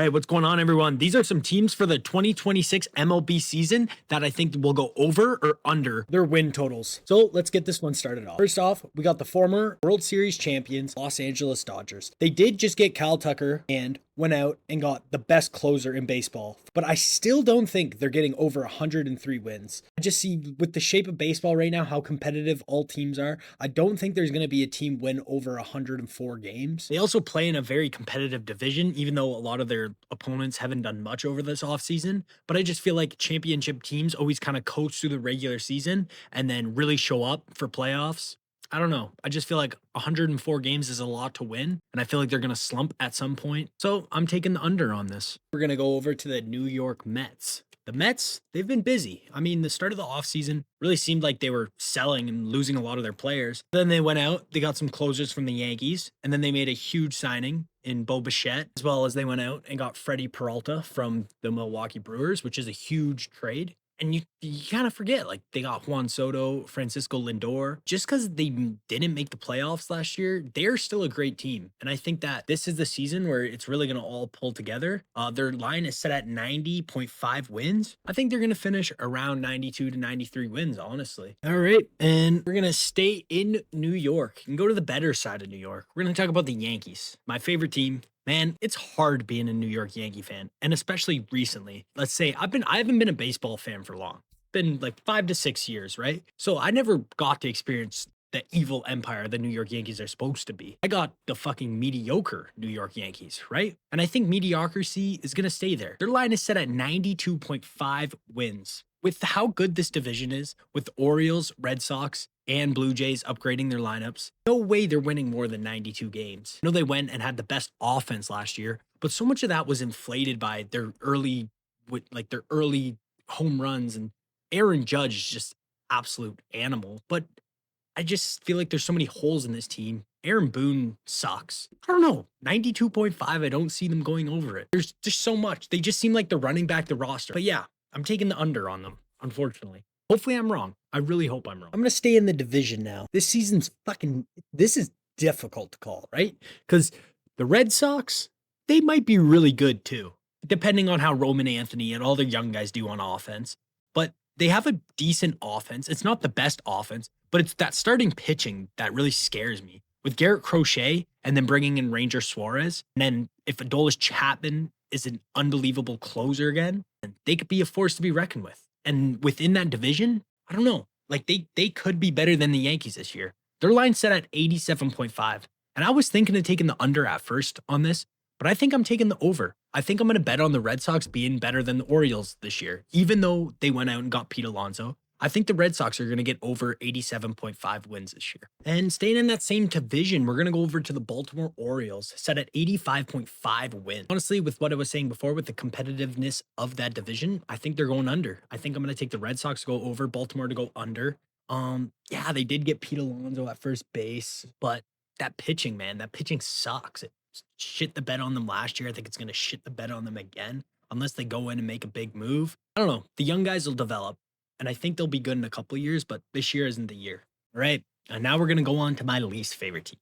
right, what's going on, everyone? These are some teams for the 2026 MLB season that I think will go over or under their win totals. So let's get this one started off. First off, we got the former World Series champions, Los Angeles Dodgers. They did just get Kyle Tucker and went out and got the best closer in baseball, but I still don't think they're getting over 103 wins. I just see with the shape of baseball right now, how competitive all teams are. I don't think there's going to be a team win over 104 games. They also play in a very competitive division, even though a lot of their opponents haven't done much over this offseason. But I just feel like championship teams always kind of coach through the regular season and then really show up for playoffs. I don't know. I just feel like 104 games is a lot to win, and I feel like they're going to slump at some point. So I'm taking the under on this. We're going to go over to the New York Mets. The Mets, they've been busy. I mean, the start of the offseason really seemed like they were selling and losing a lot of their players. Then they went out, they got some closers from the Yankees, and then they made a huge signing in Bo Bichette, as well as they went out and got Freddie Peralta from the Milwaukee Brewers, which is a huge trade. And you kind of forget, like, they got Juan Soto, Francisco Lindor. Just because they didn't make the playoffs last year, they're still a great team. And I think that this is the season where it's really going to all pull together. Their line is set at 90.5 wins. I think they're going to finish around 92 to 93 wins, honestly. All right. And we're going to stay in New York and go to the better side of New York. We're going to talk about the Yankees, my favorite team. Man, it's hard being a New York Yankee fan, and especially recently. Let's say I haven't been a baseball fan for long. Been like 5 to 6 years, right? So I never got to experience the evil empire the New York Yankees are supposed to be. I got the fucking mediocre New York Yankees, right? And I think mediocrity is going to stay there. Their line is set at 92.5 wins. With how good this division is, with Orioles, Red Sox, and Blue Jays upgrading their lineups, no way they're winning more than 92 games. I know they went and had the best offense last year, but so much of that was inflated by their early home runs, and Aaron Judge is just absolute animal. But I just feel like there's so many holes in this team. Aaron Boone sucks. I don't know. 92.5, I don't see them going over it. There's just so much. They just seem like they're running back the roster. But yeah, I'm taking the under on them, unfortunately. Hopefully I'm wrong. I really hope I'm wrong. I'm going to stay in the division now. This is difficult to call, right? Because the Red Sox, they might be really good too, depending on how Roman Anthony and all the young guys do on offense. But they have a decent offense. It's not the best offense, but it's that starting pitching that really scares me. With Garrett Crochet and then bringing in Ranger Suarez, and then if Adolis Chapman is an unbelievable closer again, they could be a force to be reckoned with. And within that division, I don't know, like they could be better than the Yankees this year. Their line set at 87.5. And I was thinking of taking the under at first on this, but I think I'm taking the over. I think I'm going to bet on the Red Sox being better than the Orioles this year. Even though they went out and got Pete Alonso, I think the Red Sox are going to get over 87.5 wins this year. And staying in that same division, we're going to go over to the Baltimore Orioles, set at 85.5 wins. Honestly, with what I was saying before, with the competitiveness of that division, I think they're going under. I think I'm going to take the Red Sox to go over, Baltimore to go under. Yeah, they did get Pete Alonso at first base, but that pitching, man, that pitching sucks. It shit the bed on them last year. I think it's going to shit the bed on them again, unless they go in and make a big move. I don't know. The young guys will develop. And I think they'll be good in a couple of years, but this year isn't the year. All right. And now we're going to go on to my least favorite team,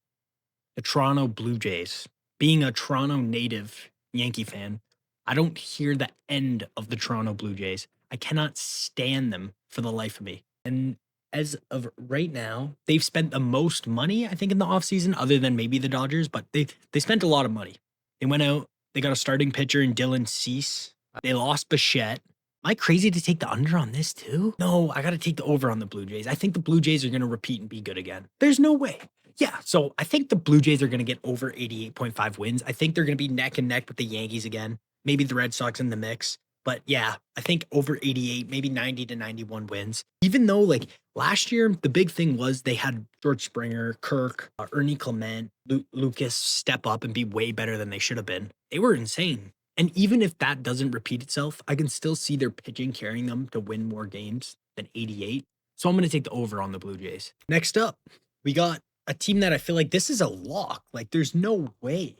the Toronto Blue Jays. Being a Toronto native Yankee fan, I don't hear the end of the Toronto Blue Jays. I cannot stand them for the life of me. And as of right now, they've spent the most money, I think, in the offseason, other than maybe the Dodgers, but they spent a lot of money. They went out, they got a starting pitcher in Dylan Cease. They lost Bichette. Am I crazy to take the under on this too? No, I got to take the over on the Blue Jays. I think the Blue Jays are going to repeat and be good again. There's no way. Yeah, so I think the Blue Jays are going to get over 88.5 wins. I think they're going to be neck and neck with the Yankees again. Maybe the Red Sox in the mix. But yeah, I think over 88, maybe 90 to 91 wins. Even though, like, last year, the big thing was they had George Springer, Kirk, Ernie Clement, Lucas step up and be way better than they should have been. They were insane. And even if that doesn't repeat itself, I can still see their pitching carrying them to win more games than 88. So I'm going to take the over on the Blue Jays. Next up, we got a team that I feel like this is a lock. Like, there's no way.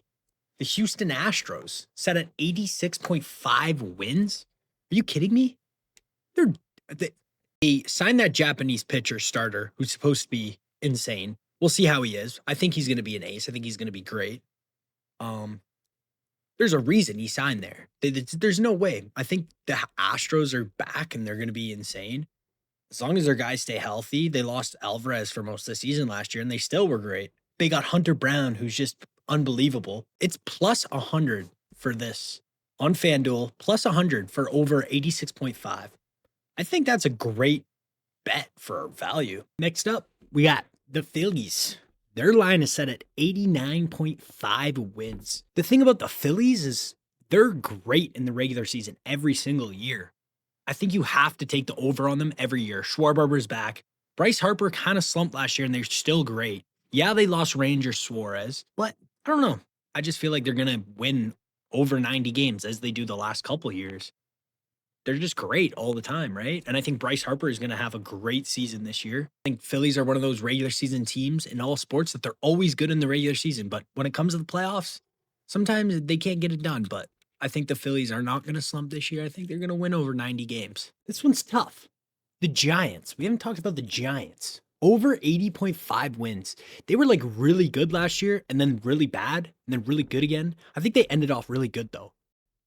The Houston Astros, set at 86.5 wins. Are you kidding me? They signed that Japanese pitcher starter who's supposed to be insane. We'll see how he is. I think he's going to be an ace. I think he's going to be great. There's a reason he signed there. There's no way. I think the Astros are back and they're going to be insane. As long as their guys stay healthy, they lost Alvarez for most of the season last year and they still were great. They got Hunter Brown, who's just unbelievable. It's plus 100 for this on FanDuel, plus 100 for over 86.5. I think that's a great bet for value. Next up, we got the Phillies. Their line is set at 89.5 wins. The thing about the Phillies is they're great in the regular season every single year. I think you have to take the over on them every year. Schwarber's back. Bryce Harper kind of slumped last year and they're still great. Yeah, they lost Ranger Suarez, but I don't know. I just feel like they're going to win over 90 games as they do the last couple years. They're just great all the time, right? And I think Bryce Harper is going to have a great season this year. I think Phillies are one of those regular season teams in all sports that they're always good in the regular season. But when it comes to the playoffs, sometimes they can't get it done. But I think the Phillies are not going to slump this year. I think they're going to win over 90 games. This one's tough. The Giants. We haven't talked about the Giants. Over 80.5 wins. They were like really good last year and then really bad and then really good again. I think they ended off really good though.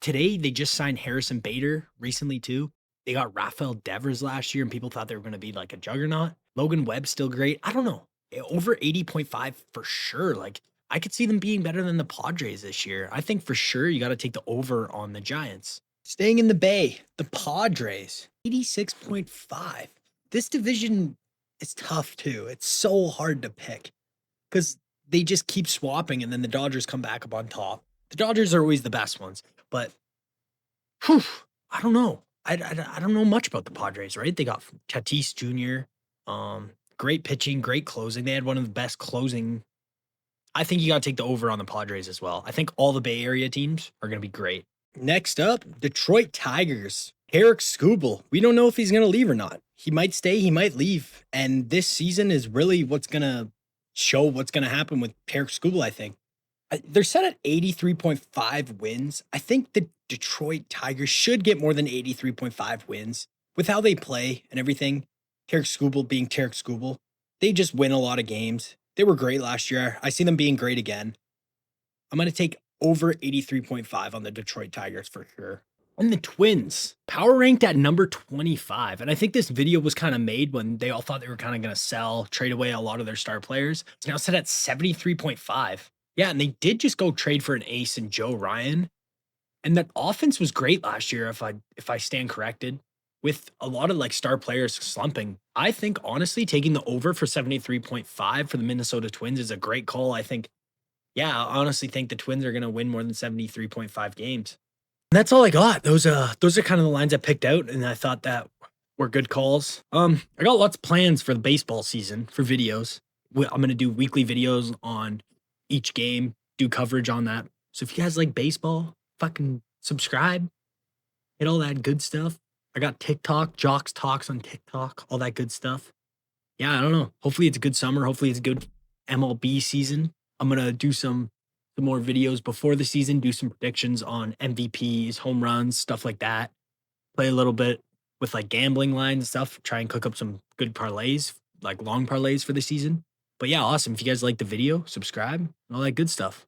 Today, they just signed Harrison Bader recently too. They got Rafael Devers last year and people thought they were going to be like a juggernaut. Logan Webb's still great. I don't know. Over 80.5 for sure. Like I could see them being better than the Padres this year. I think for sure you got to take the over on the Giants. Staying in the Bay, the Padres, 86.5. This division is tough too. It's so hard to pick because they just keep swapping and then the Dodgers come back up on top. The Dodgers are always the best ones, but whew, I don't know. I don't know much about the Padres, right? They got Tatis Jr., great pitching, great closing. They had one of the best closing. I think you got to take the over on the Padres as well. I think all the Bay Area teams are going to be great. Next up, Detroit Tigers. Eric Skubal. We don't know if he's going to leave or not. He might stay, he might leave. And this season is really what's going to show what's going to happen with Eric Skubal, I think. They're set at 83.5 wins. I think the Detroit Tigers should get more than 83.5 wins. With how they play and everything, Tarek Skubal being Tarek Skubal, they just win a lot of games. They were great last year. I see them being great again. I'm going to take over 83.5 on the Detroit Tigers for sure. And the Twins, power ranked at number 25. And I think this video was kind of made when they all thought they were kind of going to sell, trade away a lot of their star players. It's now set at 73.5. Yeah, and they did just go trade for an ace in Joe Ryan. And that offense was great last year, if I stand corrected, with a lot of like star players slumping. I think honestly taking the over for 73.5 for the Minnesota Twins is a great call. I think, yeah, I honestly think the Twins are going to win more than 73.5 games. And that's all I got. Those are kind of the lines I picked out, and I thought that were good calls. I got lots of plans for the baseball season for videos. I'm going to do weekly videos on each game, do coverage on that. So if you guys like baseball, fucking subscribe, hit all that good stuff. I got TikTok, Jocks Talks on TikTok, all that good stuff. Yeah, I don't know. Hopefully it's a good summer. Hopefully it's a good MLB season. I'm going to do some more videos before the season, do some predictions on MVPs, home runs, stuff like that. Play a little bit with like gambling lines and stuff. Try and cook up some good parlays, like long parlays for the season. But yeah, awesome. If you guys like the video, subscribe and all that good stuff.